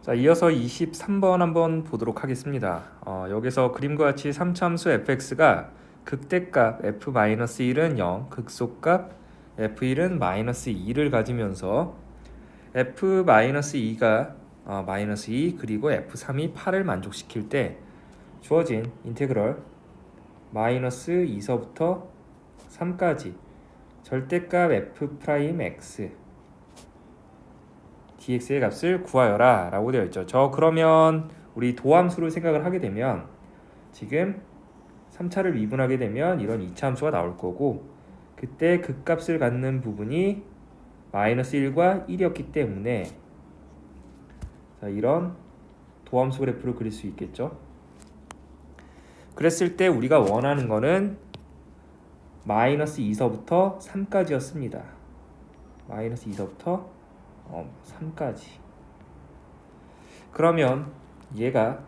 자, 이어서 23번 한번 보도록 하겠습니다. 여기서 그림과 같이 3차함수 fx가 극대값 f-1은 0, 극소값 f1은 -2를 가지면서 f-2가 -2 그리고 f3이 8을 만족시킬 때 주어진 인테그럴 -2서부터 3까지 절대값 f'(x) dx의 값을 구하여라 라고 되어 있죠. 그러면 우리 도함수를 생각을 하게 되면 지금 3차를 미분하게 되면 이런 2차 함수가 나올 거고, 그때 극값을 갖는 부분이 -1과 1이었기 때문에 이런 도함수 그래프를 그릴 수 있겠죠. 그랬을 때 우리가 원하는 거는 -2서부터 3까지였습니다. -2서부터 3까지. 그러면 얘가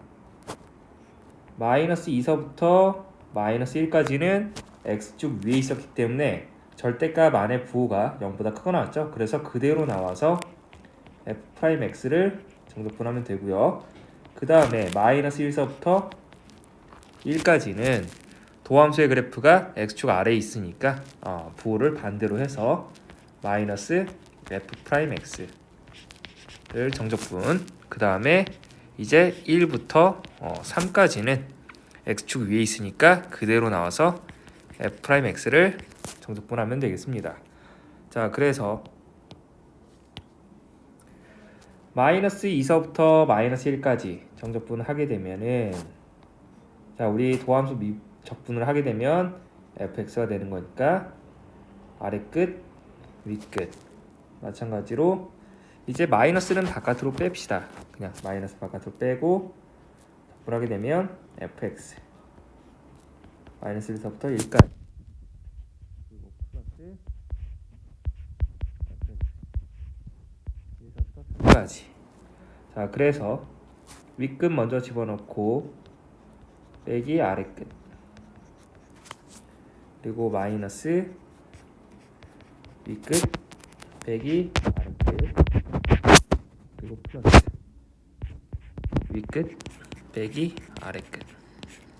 -2서부터 -1까지는 x축 위에 있었기 때문에 절대값 안에 부호가 0보다 크게 나왔죠. 그래서 그대로 나와서 f'x를 정적분하면 되고요. 그 다음에 -1서부터 1까지는 도함수의 그래프가 x축 아래에 있으니까 부호를 반대로 해서 -f'x를 정적분. 그 다음에 이제 1부터 3까지는 x축 위에 있으니까 그대로 나와서 f'x를 정적분하면 되겠습니다. 자, 그래서 -2서부터 -1까지 정적분을 하게 되면은, 자, 우리 도함수 적분을 하게 되면 fx가 되는 거니까 아래 끝, 위 끝. 마찬가지로 이제 마이너스는 바깥으로 뺍시다. 그냥 마이너스 바깥으로 빼고 적분하게 되면 fx -1서부터 1까지 그리고 플러스 fx 1서부터 3까지. 자, 그래서 윗끝 먼저 집어넣고 빼기 아래 끝, 그리고 마이너스 윗끝 빼기 아래 끝, 그리고 플러스 윗끝 빼기 아래 끝.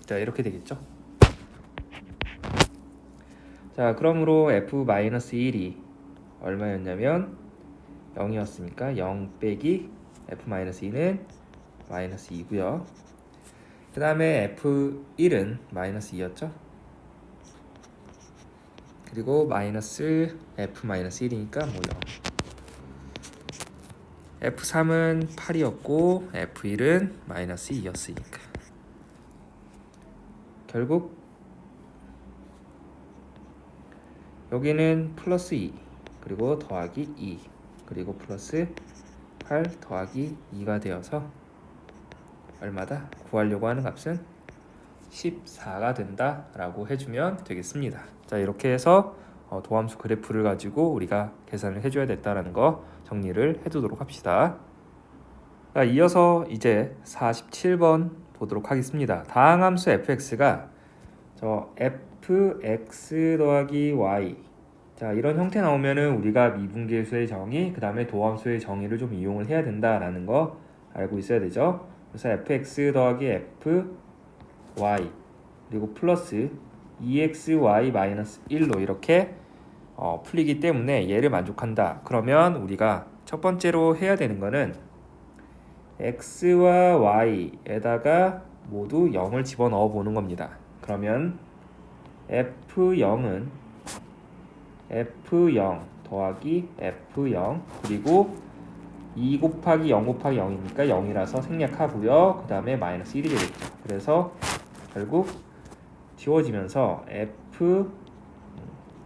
자, 이렇게 되겠죠. 자, 그러므로 f-1이 얼마였냐면 0이었으니까 0 빼기 f-2는 -2고요. 그 다음에 f1은 -2였죠. 그리고 마이너스 f-1이니까 뭐 0. f3은 8이었고 f1은 -2였으니까 결국 여기는 플러스 2 그리고 더하기 2 그리고 플러스 8 더하기 2가 되어서 얼마다? 구하려고 하는 값은 14가 된다 라고 해주면 되겠습니다. 자, 이렇게 해서 도함수 그래프를 가지고 우리가 계산을 해줘야 됐다라는 거 정리를 해두도록 합시다. 자, 이어서 이제 47번 보도록 하겠습니다. 다항함수 fx가 fx 더하기 y, 자, 이런 형태 나오면은 우리가 미분계수의 정의, 그 다음에 도함수의 정의를 좀 이용을 해야 된다라는 거 알고 있어야 되죠. 그래서 fx 더하기 fy 그리고 플러스 2xy-1로 이렇게 풀리기 때문에 얘를 만족한다. 그러면 우리가 첫 번째로 해야 되는 거는 x와 y에다가 모두 0을 집어넣어 보는 겁니다. 그러면 f0은 f0 더하기 f0 그리고 2 곱하기 0 곱하기 0이니까 0이라서 생략하고요. 그 다음에 -1이 되겠죠. 그래서 결국 지워지면서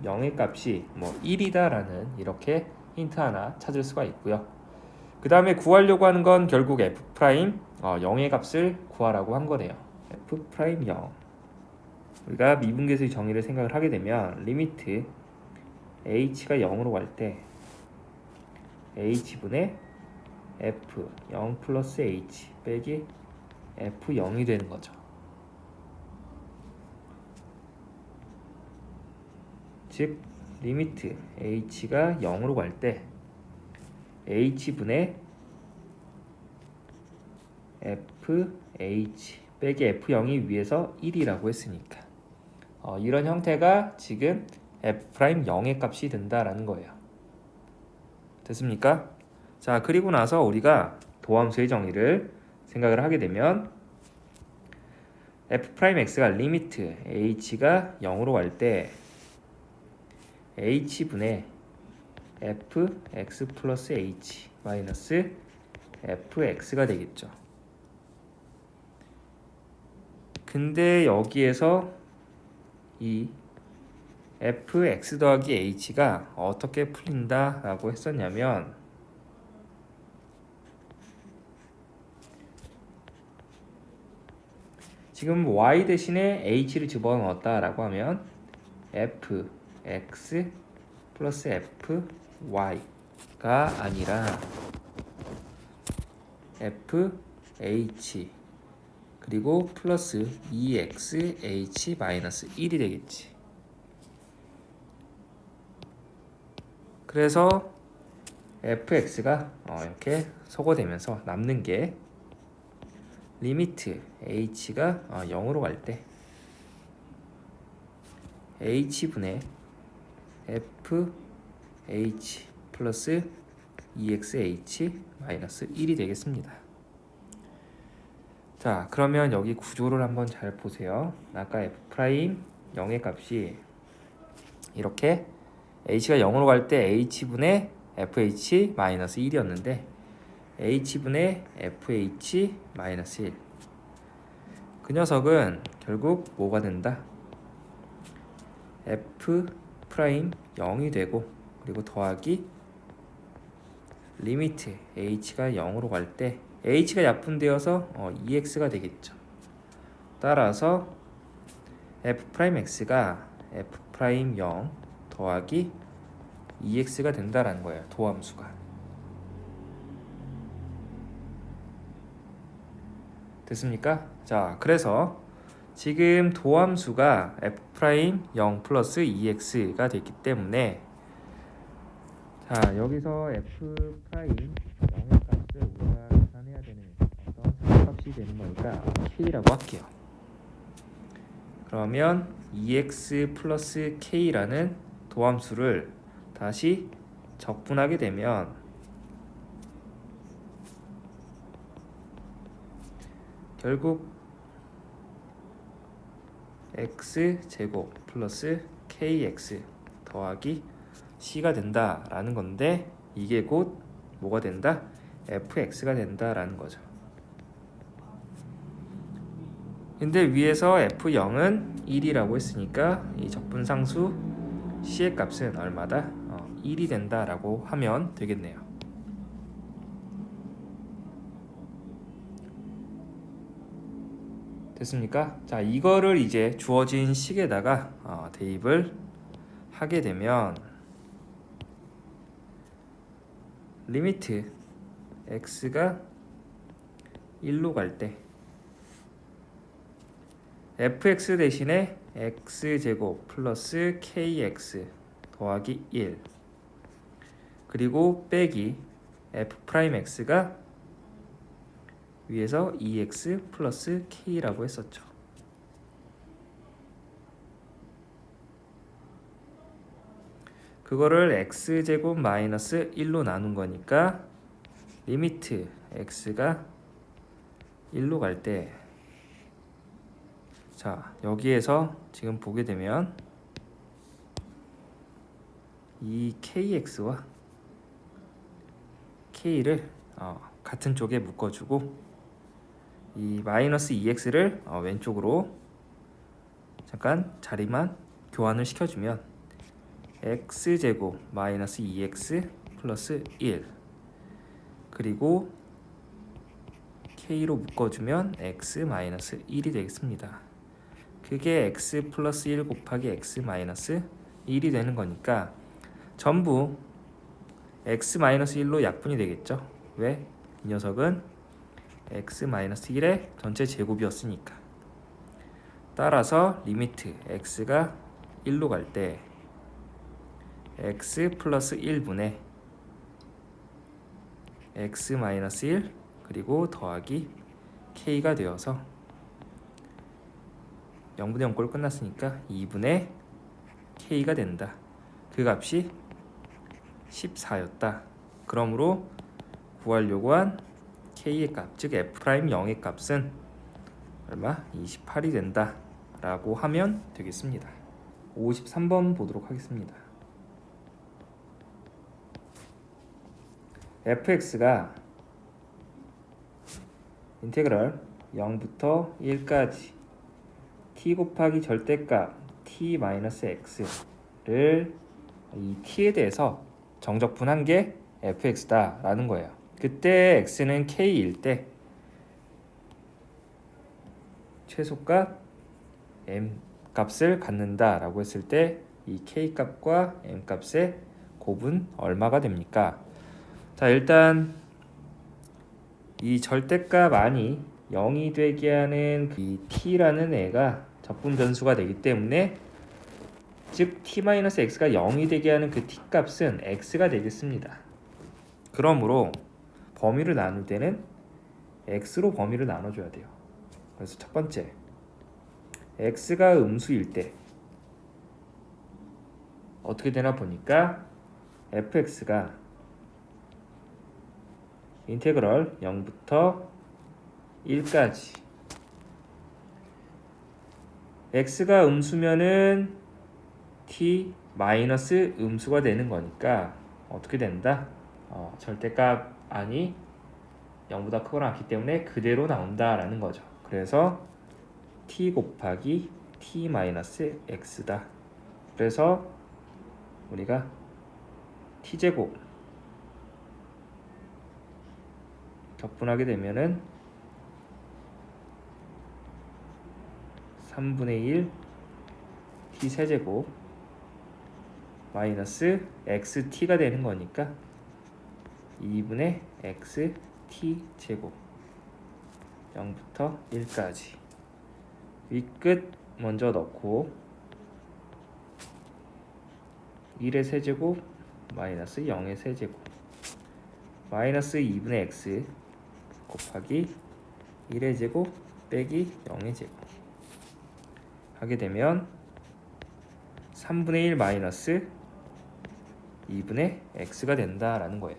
f0의 값이 1이다라는 이렇게 힌트 하나 찾을 수가 있고요. 그 다음에 구하려고 하는 건 결국 f' 0의 값을 구하라고 한 거네요. f' 0. 우리가 미분계수의 정의를 생각을 하게 되면 리미트 h가 0으로 갈 때 h분의 f 0 플러스 h 빼기 f0이 되는 거죠. 즉 리미트 h가 0으로 갈 때 h분의 fh 빼기 f0이 위에서 1이라고 했으니까 이런 형태가 지금 f'0의 값이 된다라는 거예요. 됐습니까? 자, 그리고 나서 우리가 도함수의 정의를 생각을 하게 되면 f'x가 리미트 h가 0으로 갈 때 h분의 fx 플러스 h 마이너스 fx가 되겠죠. 근데 여기에서 이 fx 더하기 h가 어떻게 풀린다 라고 했었냐면 지금 y 대신에 h를 집어넣었다 라고 하면 fx 플러스 fy가 아니라 fh 그리고 플러스 2xh 마이너스 1이 되겠지. 그래서 fx가 이렇게 소거되면서 남는 게 리미트 h가 0으로 갈 때 h분의 fh 플러스 2xh 마이너스 1이 되겠습니다. 자, 그러면 여기 구조를 한번 잘 보세요. 아까 f'0의 값이 이렇게 h가 0으로 갈 때 h분의 fh 마이너스 1이었는데 h분의 fh 마이너스 1. 그 녀석은 결국 뭐가 된다? f'0이 되고 그리고 더하기 리미트 h가 0으로 갈 때 h가 약분되어서 2x가 되겠죠. 따라서 f'x가 f'0 더하기 2x가 된다라는 거예요. 도함수가. 됐습니까? 자, 그래서 지금 도함수가 f'0 플러스 2x가 됐기 때문에 자, 여기서 f'0의 값을 우리가 계산해야 되는 어떤 상값이 되는 거니까 k라고 할게요. 그러면 2x 플러스 k라는 도함수를 다시 적분하게 되면 결국 x제곱 플러스 kx 더하기 c가 된다라는 건데 이게 곧 뭐가 된다? fx가 된다라는 거죠. 근데 위에서 f0은 1이라고 했으니까 이 적분상수 c의 값은 얼마다? 1이 된다라고 하면 되겠네요. 됐습니까? 자, 이거를 이제 주어진 식에다가 대입을 하게 되면 리미트 x가 1로 갈 때 fx 대신에 x제곱 플러스 kx 더하기 1 그리고 빼기 f'x가 위에서 2x 플러스 k라고 했었죠. 그거를 x제곱 마이너스 1로 나눈 거니까 리미트 x가 1로 갈 때 자, 여기에서 지금 보게 되면 이 kx와 k를 같은 쪽에 묶어주고 이 마이너스 2x를 왼쪽으로 잠깐 자리만 교환을 시켜주면 x제곱 마이너스 2x 플러스 1 그리고 k로 묶어주면 x 마이너스 1이 되겠습니다. 그게 x 플러스 1 곱하기 x 마이너스 1이 되는 거니까 전부 x 마이너스 1로 약분이 되겠죠. 왜? 이 녀석은 x 마이너스 1의 전체 제곱이었으니까. 따라서 리미트 x가 1로 갈 때 x 플러스 1분의 x 마이너스 1 그리고 더하기 k가 되어서 0분의 0꼴 끝났으니까 2분의 k가 된다. 그 값이 14였다. 그러므로 구하려고 한 k의 값, 즉 f'0의 값은 얼마? 28이 된다 라고 하면 되겠습니다. 53번 보도록 하겠습니다. fx가 인테그럴 0부터 1까지 t 곱하기 절대값 t-x를 이 t에 대해서 정적분한 게 fx다 라는 거예요. 그때 x는 k일 때 최소값 m 값을 갖는다 라고 했을 때 이 k 값과 m 값의 곱은 얼마가 됩니까? 자, 일단 이 절대값 안이 0이 되게 하는 이 t라는 애가 적분 변수가 되기 때문에 즉 t-x가 0이 되게 하는 그 t 값은 x가 되겠습니다. 그러므로 범위를 나눌 때는 x로 범위를 나눠줘야 돼요. 그래서 첫 번째, x가 음수일 때 어떻게 되나 보니까 fx가 인테그럴 0부터 1까지 x가 음수면은 t 마이너스 음수가 되는 거니까 어떻게 된다? 절대값 안이 0보다 크거나 같기 때문에 그대로 나온다라는 거죠. 그래서 t 곱하기 t 마이너스 x다. 그래서 우리가 t제곱 적분하게 되면은 3분의 1 t 세제곱 마이너스 xt가 되는 거니까 2분의 x t 제곱 0부터 1까지 윗끝 먼저 넣고 1의 세제곱 마이너스 0의 세제곱 마이너스 2분의 x 곱하기 1의 제곱 빼기 0의 제곱 하게 되면 3분의 1 마이너스 2분의 x가 된다라는 거예요.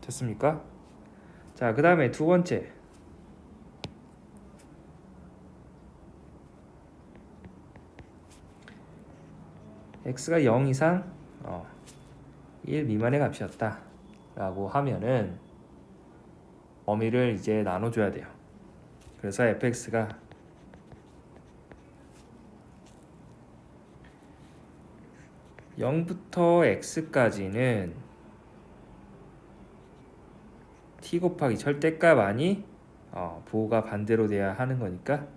됐습니까? 자, 그 다음에 두 번째, x가 0 이상 1 미만의 값이었다 라고 하면은 범위를 이제 나눠줘야 돼요. 그래서 fx가 (0부터) x까지는 t 곱하기 절대값 아니 부호가 반대로 돼야 하는 거니까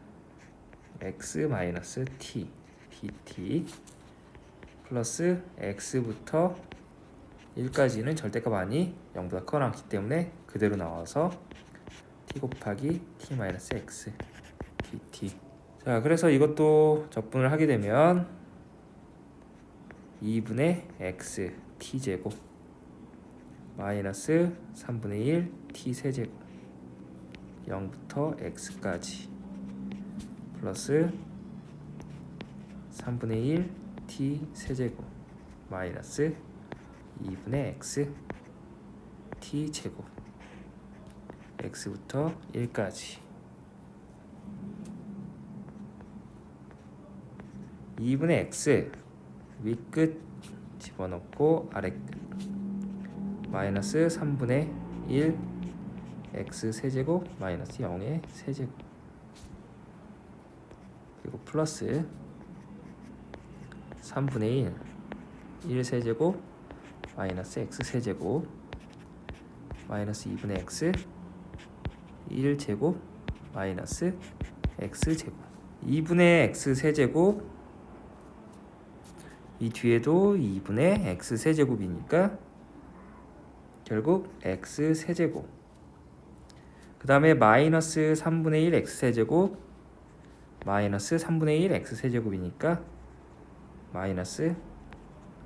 x 마이너스 t dt 플러스 x부터 1까지는 절대값 아니 0보다 크거나 같기 때문에 그대로 나와서 t 곱하기 t 마이너스 x dt. 자, 그래서 이것도 적분을 하게 되면 2분의 x t 제곱 마이너스 3분의 1 t 세제곱 0부터 x까지 플러스 3분의 1 t 세제곱 마이너스 2분의 x t 제곱 x부터 1까지 2분의 x 윗끝 집어넣고 아래끝 마이너스 3분의 1 x 세제곱 마이너스 0의 세제곱 그리고 플러스 3분의 1 세제곱 마이너스 x 세제곱 마이너스 2분의 x 1제곱 마이너스 x제곱 2분의 x 세제곱 이 뒤에도 2분의 x 세제곱이니까 결국 x 세제곱 그 다음에 마이너스 3분의 1 x 세제곱 마이너스 3분의 1 x 세제곱이니까 마이너스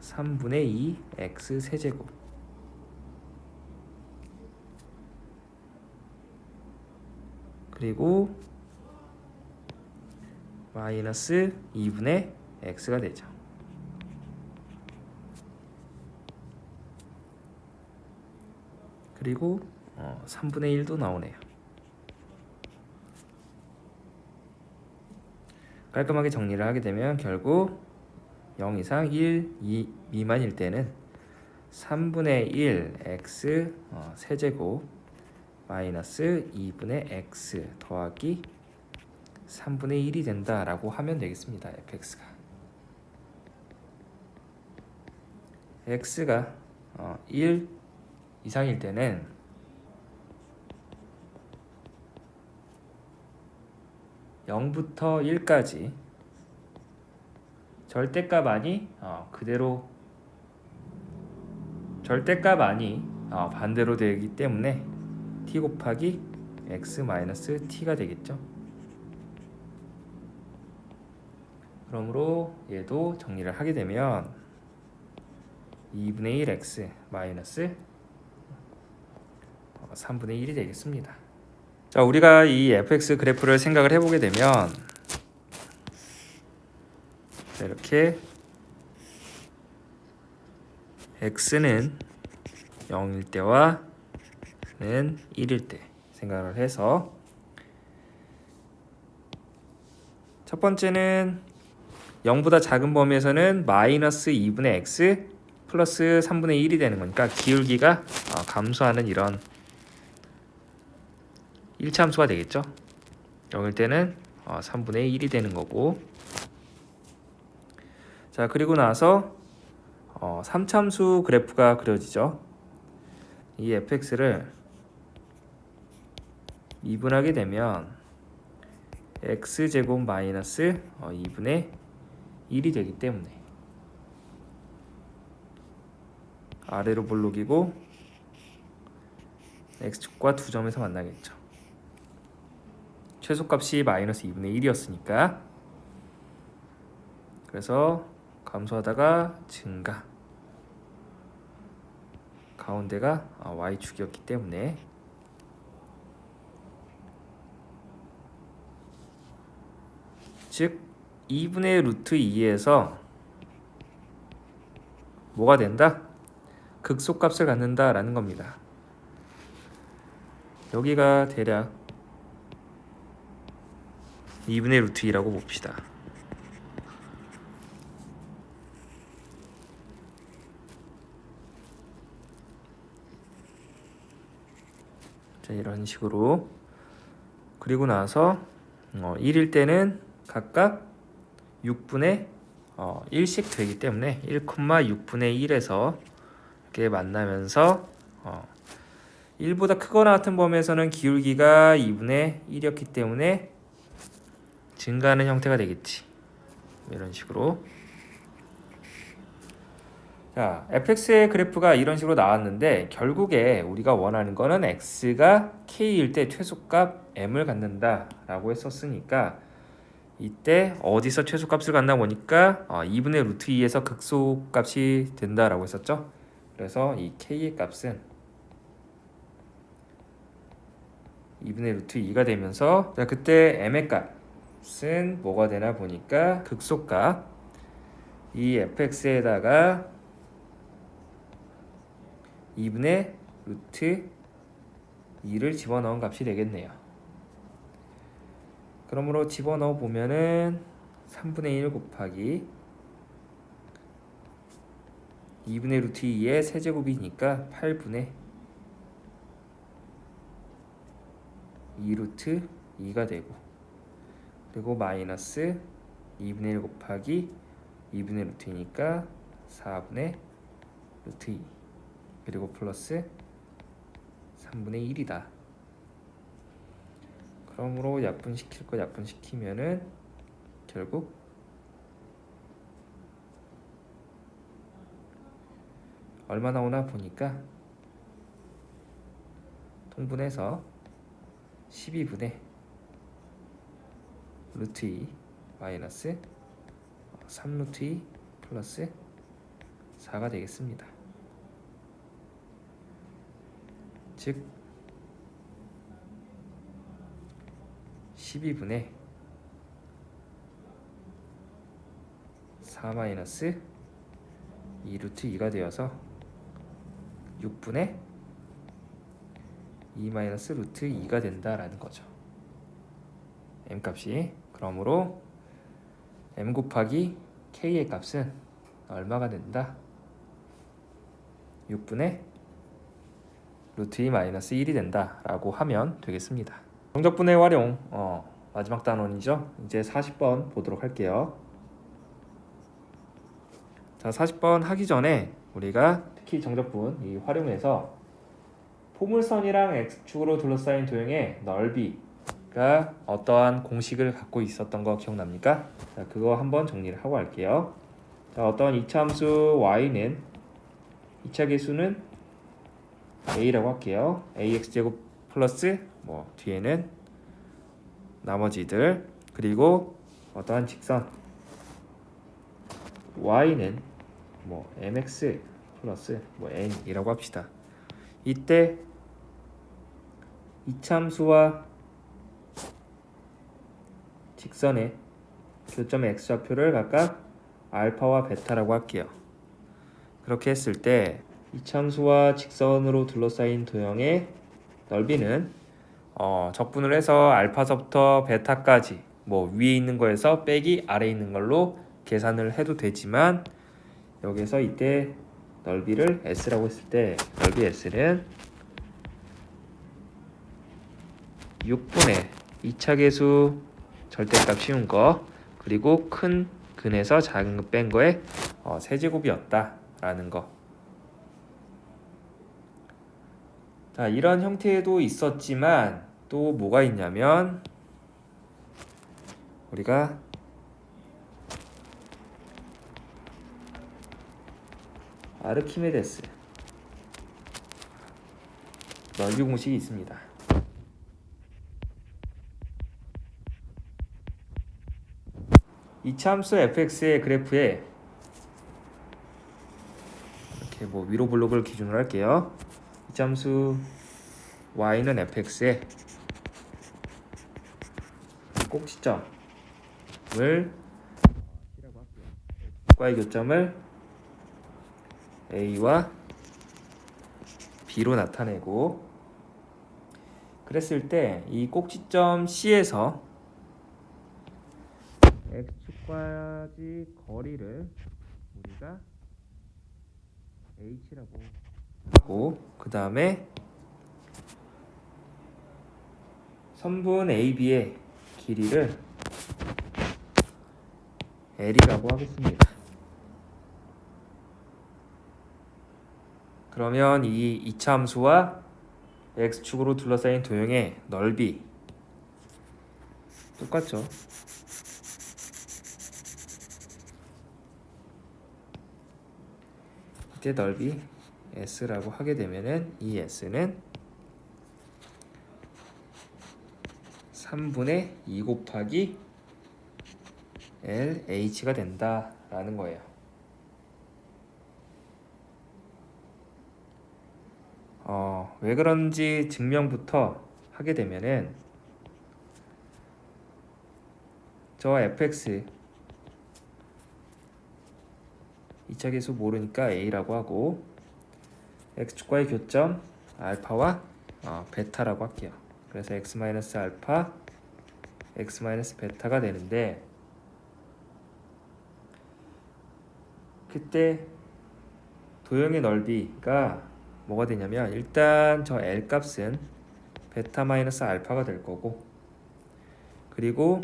3분의 2 x 세제곱 그리고 마이너스 2분의 x가 되죠. 그리고 3분의 1도 나오네요. 깔끔하게 정리를 하게 되면 결국 0 이상 1, 2 미만일 때는 3분의 1 x 세제곱 마이너스 2분의 x 더하기 3분의 1이 된다라고 하면 되겠습니다. fx가 x가 1 이상일 때는 (0부터 1까지) 절대값 아니 그대로 절대값 아니 반대로 되기 때문에 t 곱하기 x 마이너스 t가 되겠죠. 그러므로 얘도 정리를 하게 되면 2분의 1 x 마이너스 3분의 1이 되겠습니다. 자, 우리가 이 fx 그래프를 생각을 해보게 되면 이렇게 x는 0일 때와 는 1일 때 생각을 해서 첫 번째는 0보다 작은 범위에서는 마이너스 2분의 x 플러스 3분의 1이 되는 거니까 기울기가 감소하는 이런 1차함수가 되겠죠. 0일 때는 3분의 1이 되는 거고, 자, 그리고 나서 3차함수 그래프가 그려지죠. 이 fx를 미분하게 되면 x제곱 마이너스 2분의 1이 되기 때문에 아래로 볼록이고 x축과 두 점에서 만나겠죠. 최소값이 마이너스 2분의 1이었으니까 그래서 감소하다가 증가, 가운데가 y축이었기 때문에 즉 2분의 루트 2에서 뭐가 된다? 극소값을 갖는다 라는 겁니다. 여기가 대략 2분의 루트 2라고 봅시다. 자, 이런 식으로. 그리고 나서 1일 때는 각각 6분의 1씩 되기 때문에 1,6분의 1에서 이렇게 만나면서 1보다 크거나 같은 범위에서는 기울기가 2분의 1이었기 때문에 증가하는 형태가 되겠지. 이런 식으로. 자, fx의 그래프가 이런 식으로 나왔는데 결국에 우리가 원하는 거는 x가 k일 때 최소값 m을 갖는다 라고 했었으니까 이때 어디서 최소값을 갖나 보니까 2분의 루트 2에서 극소값이 된다라고 했었죠. 그래서 이 k의 값은 2분의 루트 2가 되면서, 자, 그때 m의 값은 뭐가 되나 보니까 극소값, 이 fx에다가 2분의 루트 2를 집어넣은 값이 되겠네요. 그러므로 집어넣어 보면은 3분의 1 곱하기 2분의 루트 2의 세제곱이니까 8분의 2 루트 2가 되고, 그리고 마이너스 2분의 1 곱하기 2분의 루트 2니까 4분의 루트 2, 그리고 플러스 3분의 1이다. 그러므로 약분시킬 거 약분시키면은 결국 얼마 나오나 보니까 통분해서 12분의 루트 2 마이너스 3 루트 2 플러스 4가 되겠습니다. 즉 12분의 4 마이너스 2 루트 2가 되어서 6분의 2 마이너스 루트 2가 된다라는 거죠. m값이. 그러므로 m 곱하기 k의 값은 얼마가 된다? 6분의 루트 2 마이너스 1이 된다라고 하면 되겠습니다. 정적분해 활용 마지막 단원이죠. 이제 40번 보도록 할게요. 자, 40번 하기 전에 우리가 특히 정적분 이 활용해서 포물선이랑 x축으로 둘러싸인 도형의 넓이가 어떠한 공식을 갖고 있었던 거 기억납니까? 자, 그거 한번 정리를 하고 할게요. 자, 어떤 이차함수 y는 2차 계수는 a라고 할게요. ax제곱 플러스 뒤에는 나머지들, 그리고 어떠한 직선 y는 mx 플러스 n이라고 합시다. 이때 이차함수와 직선의 교점의 x좌표를 각각 알파와 베타라고 할게요. 그렇게 했을 때 이차함수와 직선으로 둘러싸인 도형의 넓이는 적분을 해서 알파서부터 베타까지 위에 있는 거에서 빼기 아래에 있는 걸로 계산을 해도 되지만, 여기서 이때 넓이를 s라고 했을 때 넓이 s는 6분의 2차 계수 절대값 씌운 거, 그리고 큰 근에서 작은 근 뺀 거의 세제곱이었다라는 거. 자, 이런 형태도 있었지만 또 뭐가 있냐면, 우리가 아르키메데스 넓이 공식이 있습니다. 이차함수 fx의 그래프에 이렇게 위로 블록을 기준으로 할게요. 이차함수 y는 fx의 꼭지점을 과의 교점을 a와 b로 나타내고, 그랬을 때 이 꼭지점 C에서 x축까지 거리를 우리가 h라고 하고, 그 다음에 선분 AB의 길이를 L이라고 하겠습니다. 그러면 이 이차함수와 x축으로 둘러싸인 도형의 넓이 똑같죠? 이때 넓이 s라고 하게 되면은 이 s는 3분의 2 곱하기 LH가 된다라는 거예요. 왜 그런지 증명부터 하게 되면은, 저 fx 2차 계수 모르니까 a라고 하고, x축과의 교점 알파와 베타라고 할게요. 그래서 x-알파, x-베타가 되는데, 그때 도형의 넓이가 뭐가 되냐면, 일단 저 L 값은 베타 마이너스 알파가 될 거고, 그리고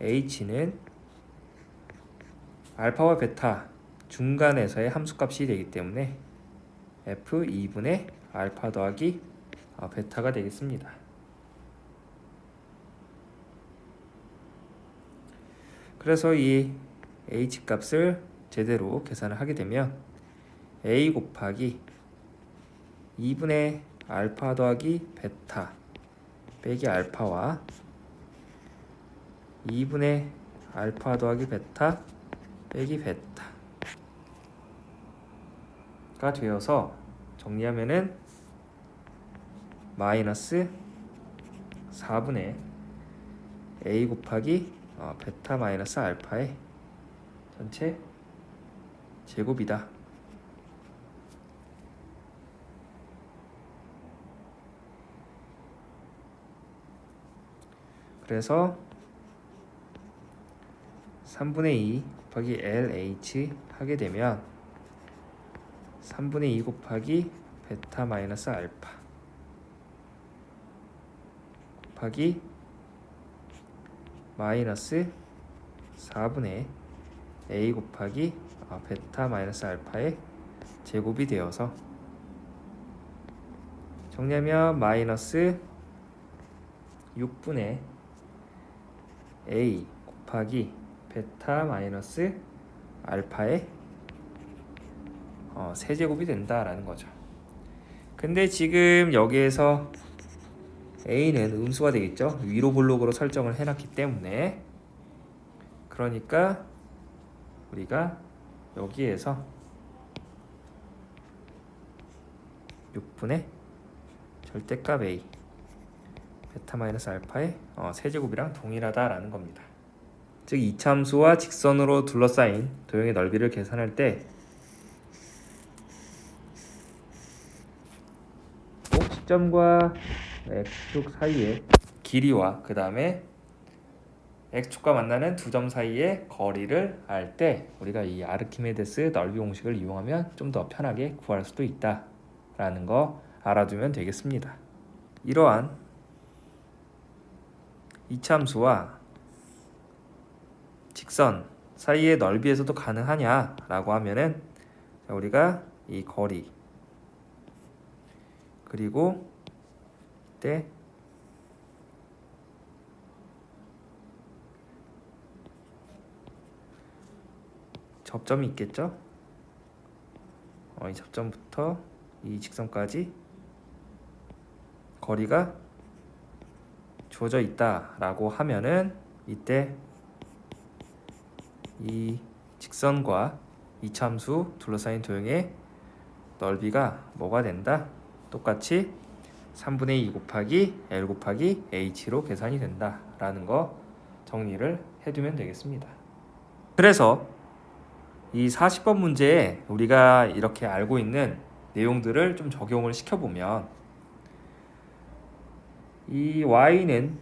H는 알파와 베타 중간에서의 함수값이 되기 때문에 F2분의 알파 더하기 베타가 되겠습니다. 그래서 이 H 값을 제대로 계산을 하게 되면 A 곱하기 2분의 알파 더하기 베타 빼기 알파와 2분의 알파 더하기 베타 빼기 베타가 되어서 정리하면은 마이너스 4분의 a 곱하기 베타 마이너스 알파의 전체 제곱이다. 그래서 3분의 2 곱하기 LH 하게 되면 3분의 2 곱하기 베타 마이너스 알파 곱하기 마이너스 4분의 A 곱하기 베타 마이너스 알파의 제곱이 되어서 정리하면 마이너스 6분의 A 곱하기 베타 마이너스 알파의 세제곱이 된다라는 거죠. 근데 지금 여기에서 A는 음수가 되겠죠. 위로 볼록으로 설정을 해놨기 때문에. 그러니까 우리가 여기에서 6분의 절대값 A 베타 마이너스 알파의 세제곱이랑 동일하다라는 겁니다. 즉 이차함수와 직선으로 둘러싸인 도형의 넓이를 계산할 때 꼭 시점과 x축 사이의 길이와 그 다음에 x축과 만나는 두 점 사이의 거리를 알 때 우리가 이 아르키메데스 넓이 공식을 이용하면 좀 더 편하게 구할 수도 있다라는 거 알아두면 되겠습니다. 이러한 이차함수와 직선 사이의 넓이에서도 가능하냐라고 하면은 우리가 이 거리 그리고 이때 접점이 있겠죠? 이 접점부터 이 직선까지 거리가 주어져 있다라고 하면은 이때 이 직선과 이차함수 둘러싸인 도형의 넓이가 뭐가 된다? 똑같이 3분의 2 곱하기 L 곱하기 H로 계산이 된다라는 거 정리를 해두면 되겠습니다. 그래서 이 40번 문제에 우리가 이렇게 알고 있는 내용들을 좀 적용을 시켜보면 이 y는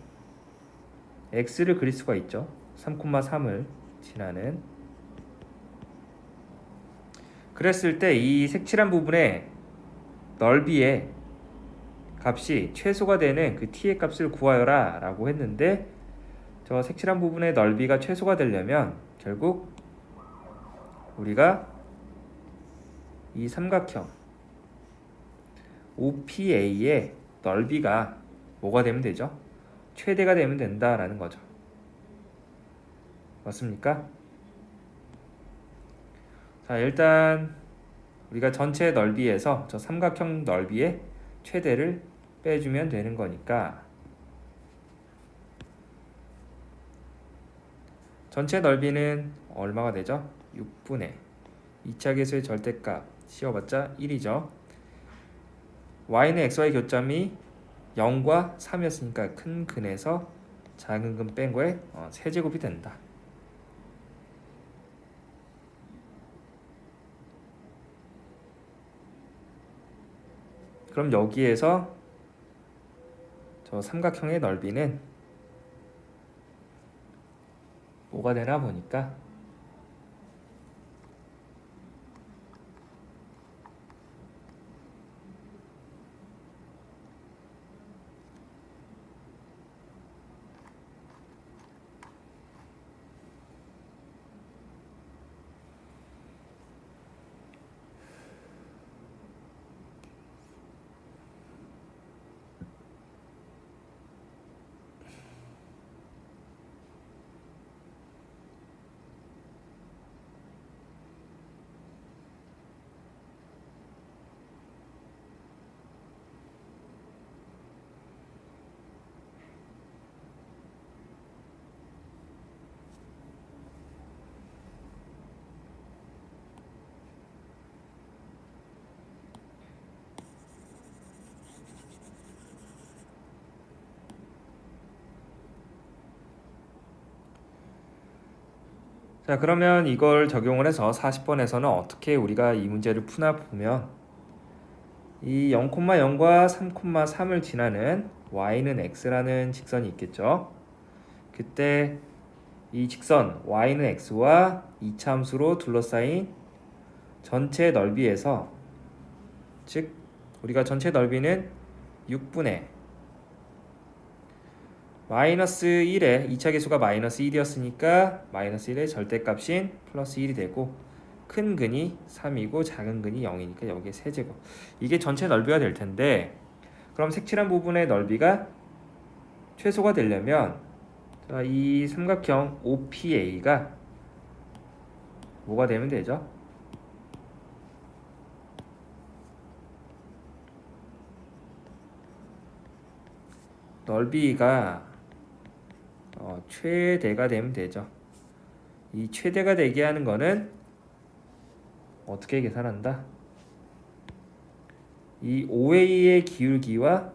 x를 그릴 수가 있죠. 3,3을 지나는. 그랬을 때 이 색칠한 부분의 넓이의 값이 최소가 되는 그 t의 값을 구하여라 라고 했는데 저 색칠한 부분의 넓이가 최소가 되려면 결국 우리가 이 삼각형 OPA의 넓이가 뭐가 되면 되죠? 최대가 되면 된다라는 거죠. 맞습니까? 자, 일단 우리가 전체 넓이에서 저 삼각형 넓이의 최대를 빼주면 되는 거니까 전체 넓이는 얼마가 되죠? 6분의 2차 계수의 절대값 씌워봤자 1이죠. y는 xy 교점이 0과 3이었으니까 큰 근에서 작은 근 뺀 거에 세제곱이 된다. 그럼 여기에서 저 삼각형의 넓이는 뭐가 되나 보니까 자, 그러면 이걸 적용을 해서 40번에서는 어떻게 우리가 이 문제를 푸나 보면 이 0,0과 3,3을 지나는 y는 x라는 직선이 있겠죠. 그때 이 직선 y는 x와 이차함수로 둘러싸인 전체 넓이에서, 즉 우리가 전체 넓이는 6분의 마이너스 1의 2차 계수가 마이너스 1이었으니까 마이너스 1의 절대값인 플러스 1이 되고, 큰 근이 3이고 작은 근이 0이니까 여기에 세제곱, 이게 전체 넓이가 될 텐데, 그럼 색칠한 부분의 넓이가 최소가 되려면 이 삼각형 OPA가 뭐가 되면 되죠? 넓이가 최대가 되면 되죠. 이 최대가 되게 하는 거는 어떻게 계산한다? 이 OA의 기울기와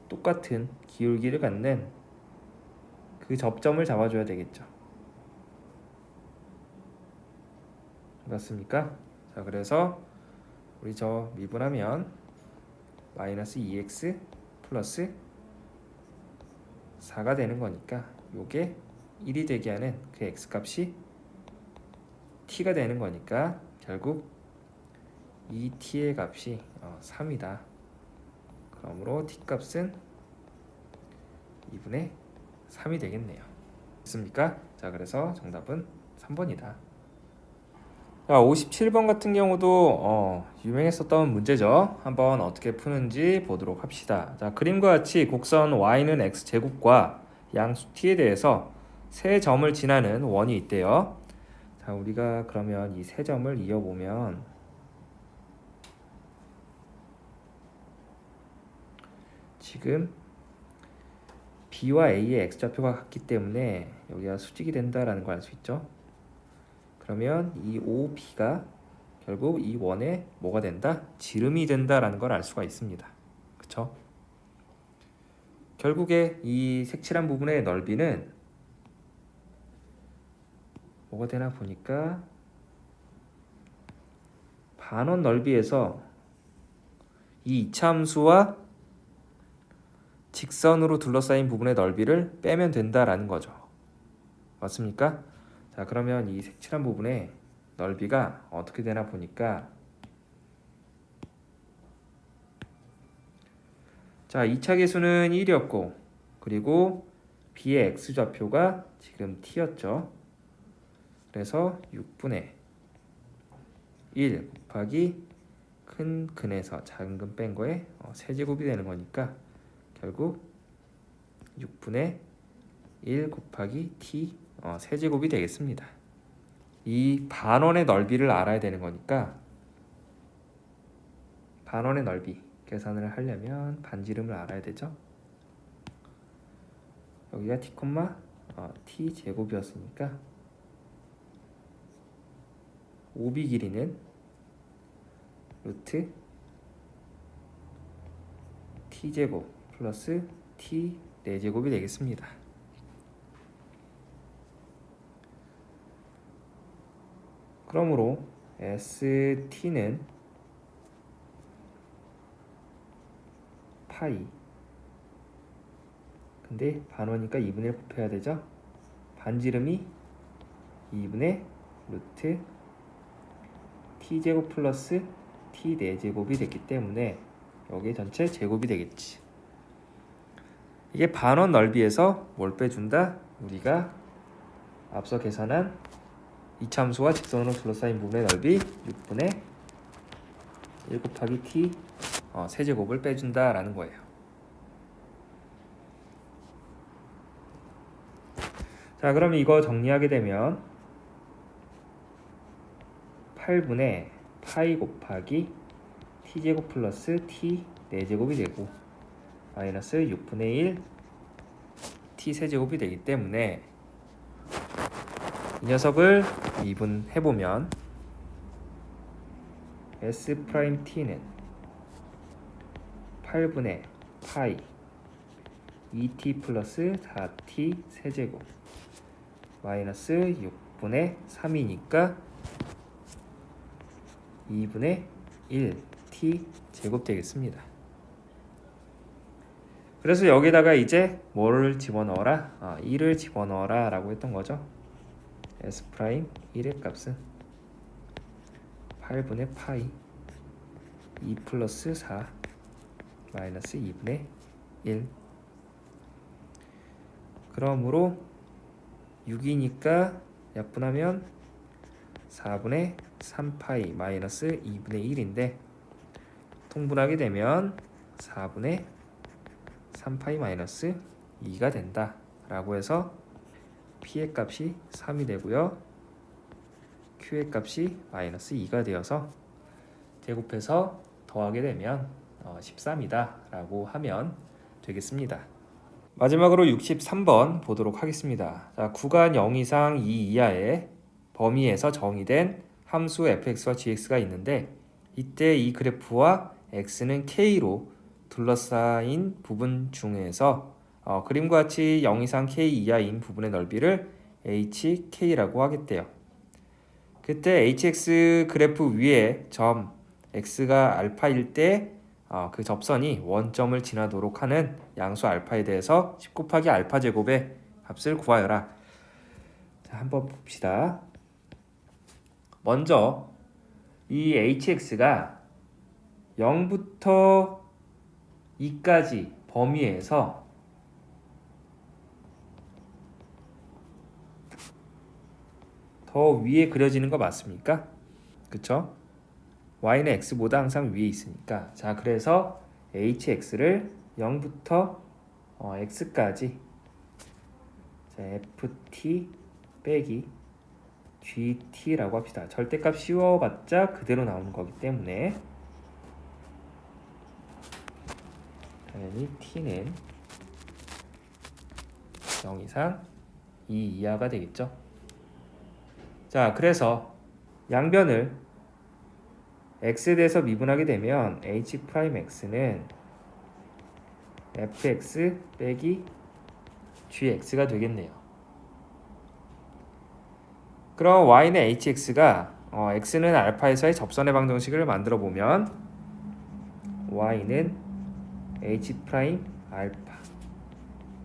똑같은 기울기를 갖는 그 접점을 잡아줘야 되겠죠. 맞습니까? 자, 그래서 우리 저 미분하면 마이너스 2x 플러스 4가 되는 거니까 요게 1이 되게 하는 그 x값이 t가 되는 거니까 결국 이 t의 값이 3이다. 그러므로 t값은 2분의 3이 되겠네요. 됐습니까? 자, 그래서 정답은 3번이다. 자, 57번 같은 경우도 유명했었던 문제죠. 한번 어떻게 푸는지 보도록 합시다. 자, 그림과 같이 곡선 y는 x제곱과 양수 t에 대해서 세 점을 지나는 원이 있대요. 자, 우리가 그러면 이 세 점을 이어보면 지금 b와 a의 x좌표가 같기 때문에 여기가 수직이 된다라는 걸 알 수 있죠. 그러면 이 OP가 결국 이 원에 뭐가 된다? 지름이 된다라는 걸 알 수가 있습니다. 그쵸? 결국에 이 색칠한 부분의 넓이는 뭐가 되나 보니까 반원 넓이에서 이 이차함수와 직선으로 둘러싸인 부분의 넓이를 빼면 된다라는 거죠. 맞습니까? 자, 그러면 이 색칠한 부분의 넓이가 어떻게 되나 보니까, 자, 2차 계수는 1이었고 그리고 b의 x좌표가 지금 t였죠. 그래서 6분의 1 곱하기 큰 근에서 작은 근 뺀 거에 세제곱이 되는 거니까 결국 6분의 1 곱하기 t 세제곱이 되겠습니다. 이 반원의 넓이를 알아야 되는 거니까 반원의 넓이 계산을 하려면 반지름을 알아야 되죠. 여기가 t, t 제곱이었으니까 OB 길이는 루트 t 제곱 플러스 t 4제곱이 되겠습니다. 그러므로 ST는 파이, 근데 반원이니까 2분의 1 곱해야 되죠. 반지름이 2분의 루트 t제곱 플러스 t 4제곱이 됐기 때문에 여기 전체 제곱이 되겠지. 이게 반원 넓이에서 뭘 빼준다? 우리가 앞서 계산한 이차함수와 직선으로 둘러싸인 부분의 넓이 6분의 1 곱하기 t 세제곱을 빼준다라는 거예요. 자, 그럼 이거 정리하게 되면 8분의 파이 곱하기 t제곱 플러스 t 4제곱이 되고 마이너스 6분의 1 t 세제곱이 되기 때문에 이 녀석을 미분해보면 S'T는 8분의 파이 2t 플러스 4t 세제곱 마이너스 6분의 3이니까 2분의 1 t 제곱 되겠습니다. 그래서 여기다가 이제 뭐를 집어넣어라? 1을 집어넣어라 라고 했던 거죠. s 프라임 1의 값은 8분의 파이 2 플러스 4 마이너스 2분의 1. 그러므로 6이니까 약분하면 4분의 3파이 마이너스 2분의 1인데 통분하게 되면 4분의 3파이 마이너스 2가 된다 라고 해서 P의 값이 3이 되고요, Q의 값이 마이너스 2가 되어서 제곱해서 더하게 되면 13이다 라고 하면 되겠습니다. 마지막으로 63번 보도록 하겠습니다. 자, 구간 0 이상 2 이하의 범위에서 정의된 함수 fx와 gx가 있는데 이때 이 그래프와 x는 k로 둘러싸인 부분 중에서 그림과 같이 0 이상 k 이하인 부분의 넓이를 hk라고 하겠대요. 그때 hx 그래프 위에 점 x가 알파일 때 그 접선이 원점을 지나도록 하는 양수 알파에 대해서 10 곱하기 알파 제곱의 값을 구하여라. 자, 한번 봅시다. 먼저 이 hx가 0부터 2까지 범위에서 더 위에 그려지는 거 맞습니까? 그쵸? y는 x보다 항상 위에 있으니까. 자, 그래서 hx를 0부터 x까지 자, ft 빼기 gt라고 합시다. 절대값 씌워봤자 그대로 나오는 거기 때문에 당연히 t는 0 이상 2 이하가 되겠죠. 자, 그래서 양변을 x에 대해서 미분하게 되면 h'x는 fx 빼기 gx가 되겠네요. 그럼 y는 hx가 x는 알파에서의 접선의 방정식을 만들어 보면 y는 h 프라임 알파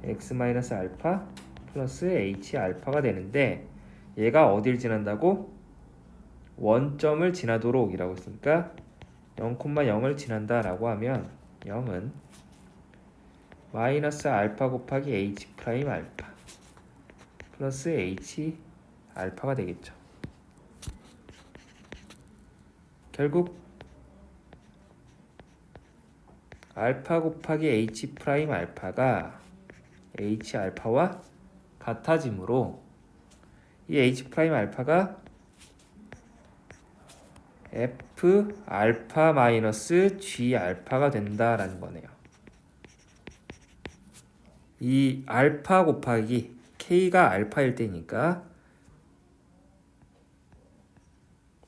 x 마이너스 알파 플러스 h 알파가 되는데 얘가 어딜 지난다고? 원점을 지나도록 이라고 했으니까 0,0을 지난다 라고 하면 0은 마이너스 알파 곱하기 h 프라임 알파 플러스 h 알파가 되겠죠. 결국 알파 곱하기 h 프라임 알파가 h 알파와 같아지므로 이 h 프라임 알파가 f 알파 마이너스 g 알파가 된다라는 거네요. 이 알파 곱하기 k가 알파일 때니까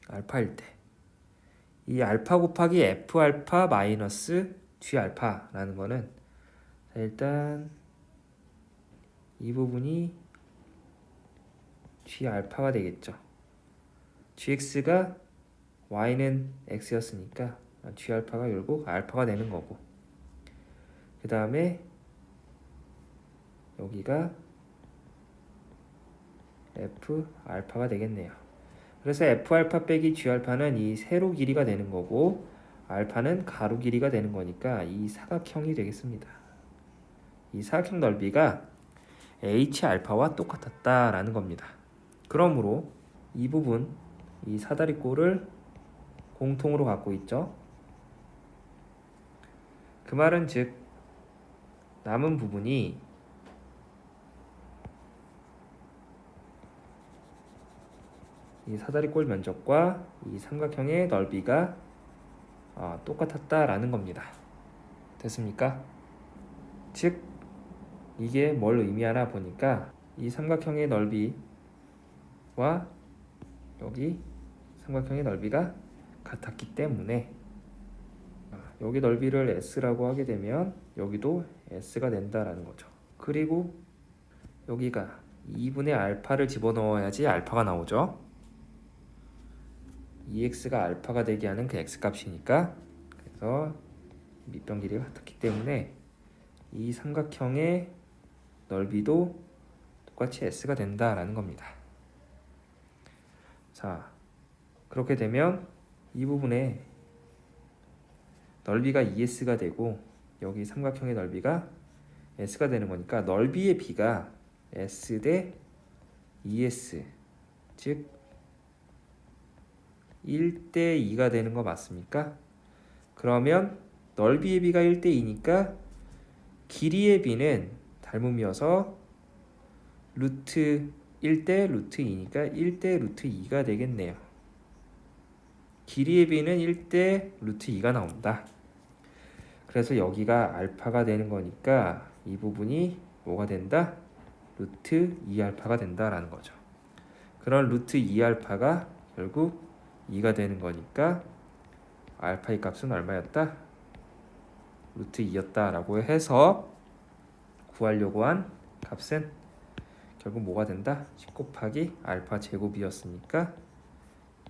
알파일 때 이 알파 곱하기 f 알파 마이너스 g 알파라는 거는 자, 일단 이 부분이 g 알파가 되겠죠. gx가 y는 x였으니까 g 알파가 결국 알파가 되는 거고, 그 다음에 여기가 f 알파가 되겠네요. 그래서 f 알파 빼기 g 알파는 이 세로 길이가 되는 거고 알파는 가로 길이가 되는 거니까 이 사각형이 되겠습니다. 이 사각형 넓이가 h 알파와 똑같았다라는 겁니다. 그러므로 이 부분, 이 사다리꼴을 공통으로 갖고 있죠. 그 말은 즉 남은 부분이 이 사다리꼴 면적과 이 삼각형의 넓이가 똑같았다라는 겁니다. 됐습니까? 즉 이게 뭘 의미하나 보니까 이 삼각형의 넓이와 여기 삼각형의 넓이가 같았기 때문에 여기 넓이를 s라고 하게 되면 여기도 s가 된다라는 거죠. 그리고 여기가 2분의 알파를 집어넣어야지 알파가 나오죠. 2x가 알파가 되게 하는 그 x값이니까, 그래서 밑변 길이가 같았기 때문에 이 삼각형의 넓이도 똑같이 s가 된다라는 겁니다. 자, 그렇게 되면 이 부분에 넓이가 2s가 되고 여기 삼각형의 넓이가 s가 되는 거니까 넓이의 b가 s 대 2s, 즉 1대 2가 되는 거 맞습니까? 그러면 넓이의 b가 1대 2니까 길이의 b는 닮음이어서 루트 1대 루트 2니까 1대 루트 2가 되겠네요. 길이의 b는 1대 루트 2가 나온다. 그래서 여기가 알파가 되는 거니까 이 부분이 뭐가 된다? 루트 2알파가 된다라는 거죠. 그런 루트 2알파가 결국 2가 되는 거니까 알파의 값은 얼마였다? 루트 2였다라고 해서 구하려고 한 값은 결국 뭐가 된다? 10 곱하기 알파 제곱이었으니까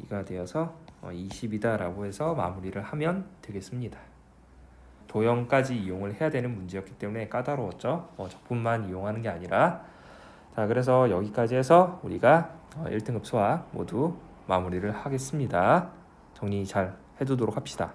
2가 되어서 20이다라고 해서 마무리를 하면 되겠습니다. 도형까지 이용을 해야 되는 문제였기 때문에 까다로웠죠. 적분만 이용하는 게 아니라. 자, 그래서 여기까지 해서 우리가 1등급 수학 모두 마무리를 하겠습니다. 정리 잘 해두도록 합시다.